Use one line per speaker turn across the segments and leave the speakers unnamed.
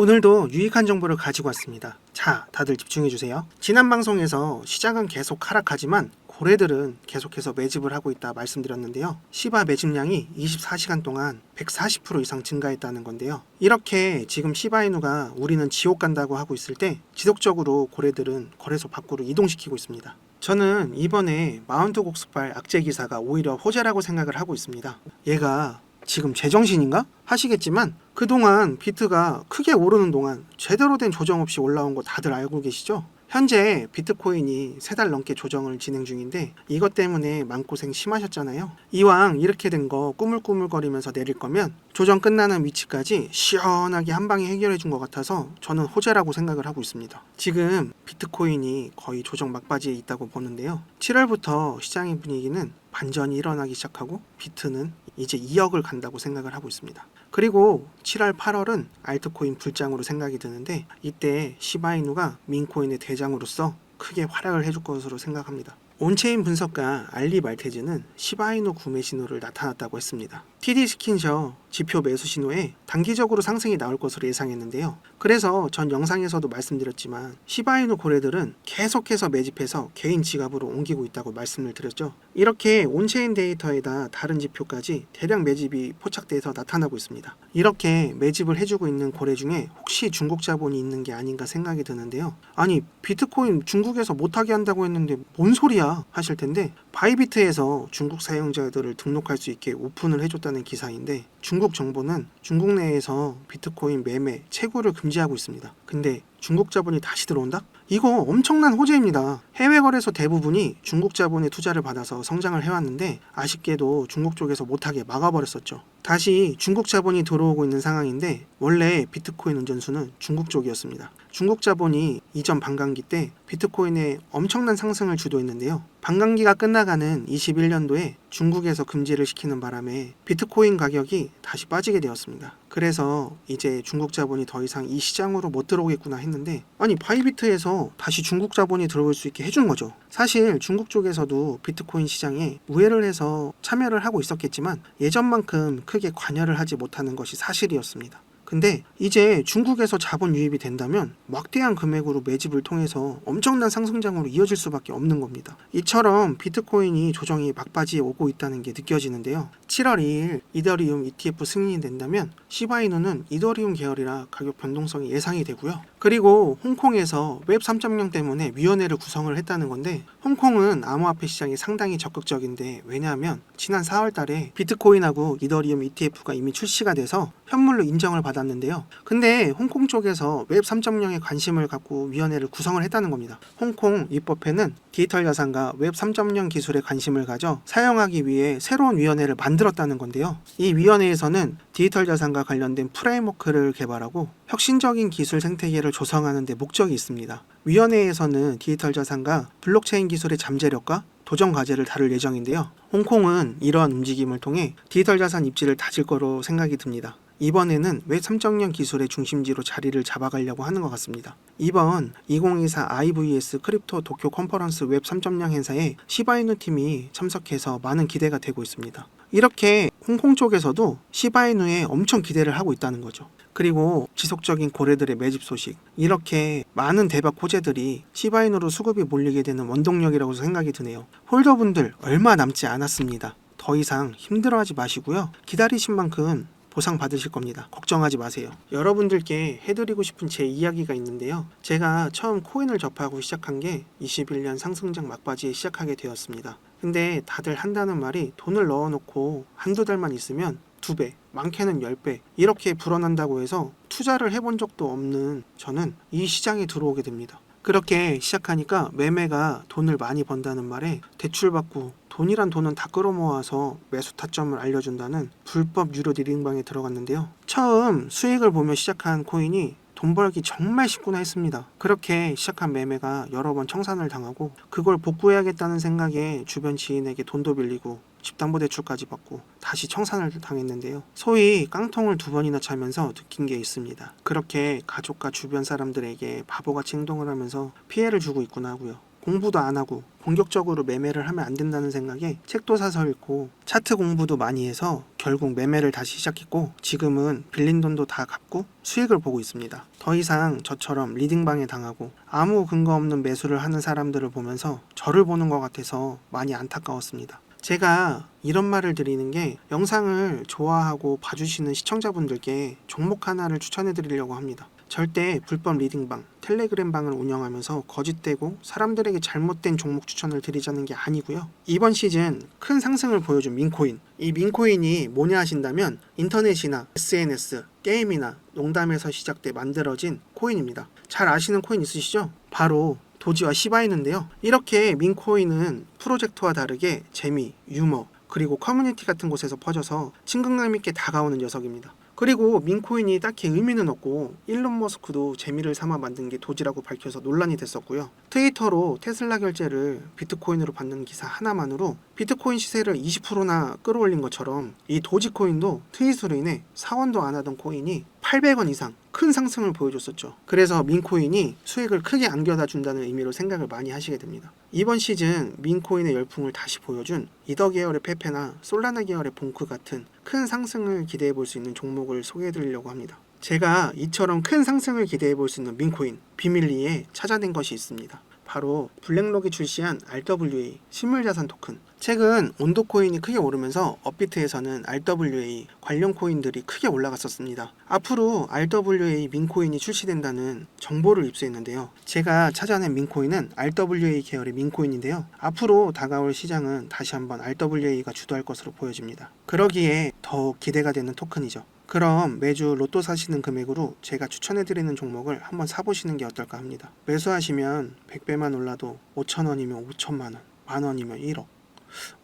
오늘도 유익한 정보를 가지고 왔습니다. 자, 다들 집중해주세요. 지난 방송에서 시장은 계속 하락하지만 고래들은 계속해서 매집을 하고 있다 말씀드렸는데요. 시바 매집량이 24시간 동안 140% 이상 증가했다는 건데요. 이렇게 지금 시바이누가 우리는 지옥 간다고 하고 있을 때 지속적으로 고래들은 거래소 밖으로 이동시키고 있습니다. 저는 이번에 마운트 곡스발 악재 기사가 오히려 호재라고 생각을 하고 있습니다. 얘가 지금 제정신인가? 하시겠지만 그동안 비트가 크게 오르는 동안 제대로 된 조정 없이 올라온 거 다들 알고 계시죠? 현재 비트코인이 3달 넘게 조정을 진행 중인데 이것 때문에 마음고생 심하셨잖아요. 이왕 이렇게 된 거 꾸물꾸물거리면서 내릴 거면 조정 끝나는 위치까지 시원하게 한 방에 해결해 준 것 같아서 저는 호재라고 생각을 하고 있습니다. 지금 비트코인이 거의 조정 막바지에 있다고 보는데요. 7월부터 시장의 분위기는 반전이 일어나기 시작하고 비트는 이제 2억을 간다고 생각을 하고 있습니다. 그리고 7월, 8월은 알트코인 불장으로 생각이 드는데 이때 시바이누가 민코인의 대장으로서 크게 활약을 해줄 것으로 생각합니다. 온체인 분석가 알리 말테즈는 시바이누 구매 신호를 나타났다고 했습니다. TD 스킨셔 지표 매수 신호에 단기적으로 상승이 나올 것으로 예상했는데요. 그래서 전 영상에서도 말씀드렸지만 시바이누 고래들은 계속해서 매집해서 개인 지갑으로 옮기고 있다고 말씀을 드렸죠. 이렇게 온체인 데이터에다 다른 지표까지 대량 매집이 포착돼서 나타나고 있습니다. 이렇게 매집을 해주고 있는 고래 중에 혹시 중국 자본이 있는 게 아닌가 생각이 드는데요. 아니 비트코인 중국에서 못하게 한다고 했는데 뭔 소리야 하실 텐데 바이비트에서 중국 사용자들을 등록할 수 있게 오픈을 해줬다는 기사인데 중국 정부는 중국 내에서 비트코인 매매, 채굴을 금지하고 있습니다. 근데 중국 자본이 다시 들어온다? 이거 엄청난 호재입니다. 해외 거래소 대부분이 중국 자본의 투자를 받아서 성장을 해왔는데 아쉽게도 중국 쪽에서 못하게 막아버렸었죠. 다시 중국 자본이 들어오고 있는 상황인데 원래 비트코인 운전수는 중국 쪽이었습니다. 중국 자본이 이전 반감기 때 비트코인의 엄청난 상승을 주도했는데요. 반감기가 끝나가는 21년도에 중국에서 금지를 시키는 바람에 비트코인 가격이 다시 빠지게 되었습니다. 그래서 이제 중국 자본이 더 이상 이 시장으로 못 들어오겠구나 했는데 아니 바이비트에서 다시 중국 자본이 들어올 수 있게 해준 거죠. 사실 중국 쪽에서도 비트코인 시장에 우회를 해서 참여를 하고 있었겠지만 예전만큼 크게 관여를 하지 못하는 것이 사실이었습니다. 근데 이제 중국에서 자본 유입이 된다면 막대한 금액으로 매집을 통해서 엄청난 상승장으로 이어질 수밖에 없는 겁니다. 이처럼 비트코인이 조정이 막바지에 오고 있다는 게 느껴지는데요. 7월 2일 이더리움 ETF 승인이 된다면 시바이누는 이더리움 계열이라 가격 변동성이 예상이 되고요. 그리고 홍콩에서 웹 3.0 때문에 위원회를 구성을 했다는 건데 홍콩은 암호화폐 시장이 상당히 적극적인데 왜냐하면 지난 4월 달에 비트코인하고 이더리움 ETF가 이미 출시가 돼서 현물로 인정을 받았는데요. 근데 홍콩 쪽에서 웹 3.0에 관심을 갖고 위원회를 구성을 했다는 겁니다. 홍콩 입법회는 디지털 자산과 웹 3.0 기술에 관심을 가져 사용하기 위해 새로운 위원회를 만들었다는 건데요. 이 위원회에서는 디지털 자산과 관련된 프레임워크를 개발하고 혁신적인 기술 생태계를 조성하는 데 목적이 있습니다. 위원회에서는 디지털 자산과 블록체인 기술의 잠재력과 도전 과제를 다룰 예정인데요. 홍콩은 이러한 움직임을 통해 디지털 자산 입지를 다질 거로 생각이 듭니다. 이번에는 웹 3.0 기술의 중심지로 자리를 잡아가려고 하는 것 같습니다. 이번 2024 IVS 크립토 도쿄 컨퍼런스 웹 3.0 행사에 시바이누 팀이 참석해서 많은 기대가 되고 있습니다. 이렇게 홍콩 쪽에서도 시바이누에 엄청 기대를 하고 있다는 거죠. 그리고 지속적인 고래들의 매집 소식, 이렇게 많은 대박 호재들이 시바이누로 수급이 몰리게 되는 원동력이라고 생각이 드네요. 홀더분들 얼마 남지 않았습니다. 더 이상 힘들어하지 마시고요. 기다리신 만큼 보상 받으실 겁니다. 걱정하지 마세요. 여러분들께 해드리고 싶은 제 이야기가 있는데요. 제가 처음 코인을 접하고 시작한 게 21년 상승장 막바지에 시작하게 되었습니다. 근데 다들 한다는 말이 돈을 넣어놓고 한두 달만 있으면 2배, 많게는 10배 이렇게 불어난다고 해서 투자를 해본 적도 없는 저는 이 시장에 들어오게 됩니다. 그렇게 시작하니까 매매가 돈을 많이 번다는 말에 대출받고 돈이란 돈은 다 끌어모아서 매수 타점을 알려준다는 불법 유료 리딩방에 들어갔는데요. 처음 수익을 보며 시작한 코인이 돈 벌기 정말 쉽구나 했습니다. 그렇게 시작한 매매가 여러 번 청산을 당하고 그걸 복구해야겠다는 생각에 주변 지인에게 돈도 빌리고 집담보대출까지 받고 다시 청산을 당했는데요. 소위 깡통을 2번이나 차면서 느낀 게 있습니다. 그렇게 가족과 주변 사람들에게 바보같이 행동을 하면서 피해를 주고 있구나 하고요. 공부도 안 하고 공격적으로 매매를 하면 안 된다는 생각에 책도 사서 읽고 차트 공부도 많이 해서 결국 매매를 다시 시작했고 지금은 빌린 돈도 다 갚고 수익을 보고 있습니다. 더 이상 저처럼 리딩방에 당하고 아무 근거 없는 매수를 하는 사람들을 보면서 저를 보는 것 같아서 많이 안타까웠습니다. 제가 이런 말을 드리는 게 영상을 좋아하고 봐주시는 시청자분들께 종목 하나를 추천해 드리려고 합니다. 절대 불법 리딩방, 텔레그램방을 운영하면서 거짓되고 사람들에게 잘못된 종목 추천을 드리자는 게 아니고요. 이번 시즌 큰 상승을 보여준 민코인, 이 민코인이 뭐냐 하신다면 인터넷이나 SNS, 게임이나 농담에서 시작돼 만들어진 코인입니다. 잘 아시는 코인 있으시죠? 바로 도지와 시바이누인데요. 이렇게 민코인은 프로젝트와 다르게 재미, 유머, 그리고 커뮤니티 같은 곳에서 퍼져서 친근감 있게 다가오는 녀석입니다. 그리고 민코인이 딱히 의미는 없고 일론 머스크도 재미를 삼아 만든 게 도지라고 밝혀서 논란이 됐었고요. 트위터로 테슬라 결제를 비트코인으로 받는 기사 하나만으로 비트코인 시세를 20%나 끌어올린 것처럼 이 도지코인도 트윗으로 인해 사원도 안 하던 코인이 800원 이상 큰 상승을 보여줬었죠. 그래서 민코인이 수익을 크게 안겨다 준다는 의미로 생각을 많이 하시게 됩니다. 이번 시즌 민코인의 열풍을 다시 보여준 이더 계열의 페페나 솔라나 계열의 봉크 같은 큰 상승을 기대해 볼 수 있는 종목을 소개해 드리려고 합니다. 제가 이처럼 큰 상승을 기대해 볼 수 있는 민코인 비밀리에 찾아낸 것이 있습니다. 바로 블랙록이 출시한 RWA 실물자산 토큰. 최근 온도코인이 크게 오르면서 업비트에서는 RWA 관련 코인들이 크게 올라갔었습니다. 앞으로 RWA 민코인이 출시된다는 정보를 입수했는데요. 제가 찾아낸 민코인은 RWA 계열의 민코인인데요. 앞으로 다가올 시장은 다시 한번 RWA가 주도할 것으로 보여집니다. 그러기에 더욱 기대가 되는 토큰이죠. 그럼 매주 로또 사시는 금액으로 제가 추천해드리는 종목을 한번 사보시는 게 어떨까 합니다. 매수하시면 100배만 올라도 5천원이면 5천만원, 만원이면 1억,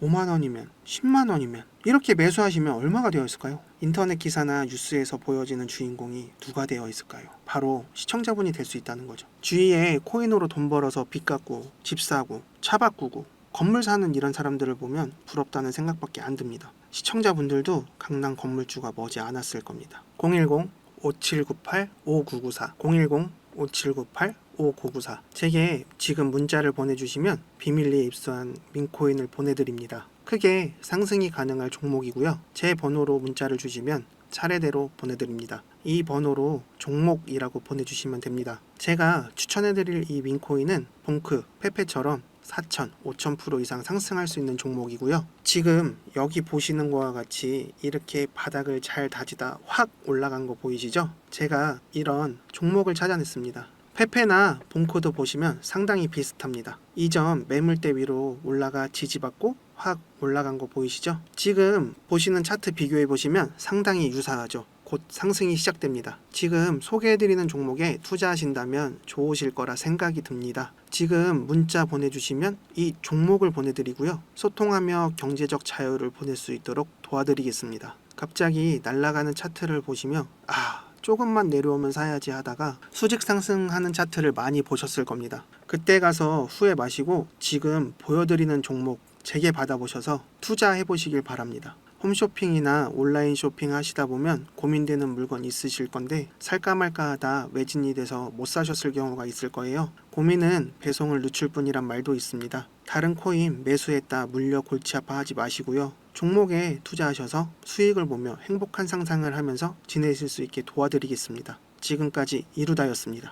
5만원이면 10만원이면 이렇게 매수하시면 얼마가 되어 있을까요? 인터넷 기사나 뉴스에서 보여지는 주인공이 누가 되어 있을까요? 바로 시청자분이 될 수 있다는 거죠. 주위에 코인으로 돈 벌어서 빚 갚고 집 사고 차 바꾸고 건물 사는 이런 사람들을 보면 부럽다는 생각밖에 안 듭니다. 시청자분들도 강남 건물주가 머지 않았을 겁니다. 010-5798-5994 010-5798-5994 제게 지금 문자를 보내주시면 비밀리에 입수한 민코인을 보내드립니다. 크게 상승이 가능할 종목이고요. 제 번호로 문자를 주시면 차례대로 보내드립니다. 이 번호로 종목이라고 보내주시면 됩니다. 제가 추천해드릴 이 민코인은 봉크, 페페처럼 4,000, 5,000% 이상 상승할 수 있는 종목이고요. 지금 여기 보시는 것과 같이 이렇게 바닥을 잘 다지다 확 올라간 거 보이시죠? 제가 이런 종목을 찾아냈습니다. 페페나 봉코도 보시면 상당히 비슷합니다. 이 점 매물대 위로 올라가 지지받고 확 올라간 거 보이시죠? 지금 보시는 차트 비교해 보시면 상당히 유사하죠. 곧 상승이 시작됩니다. 지금 소개해드리는 종목에 투자하신다면 좋으실 거라 생각이 듭니다. 지금 문자 보내주시면 이 종목을 보내드리고요. 소통하며 경제적 자유를 보낼 수 있도록 도와드리겠습니다. 갑자기 날아가는 차트를 보시며 조금만 내려오면 사야지 하다가 수직 상승하는 차트를 많이 보셨을 겁니다. 그때 가서 후회 마시고 지금 보여드리는 종목 재개 받아보셔서 투자해 보시길 바랍니다. 홈쇼핑이나 온라인 쇼핑 하시다 보면 고민되는 물건 있으실 건데 살까 말까 하다 매진이 돼서 못 사셨을 경우가 있을 거예요. 고민은 배송을 늦출 뿐이란 말도 있습니다. 다른 코인 매수했다 물려 골치 아파하지 마시고요. 종목에 투자하셔서 수익을 보며 행복한 상상을 하면서 지내실 수 있게 도와드리겠습니다. 지금까지 이루다였습니다.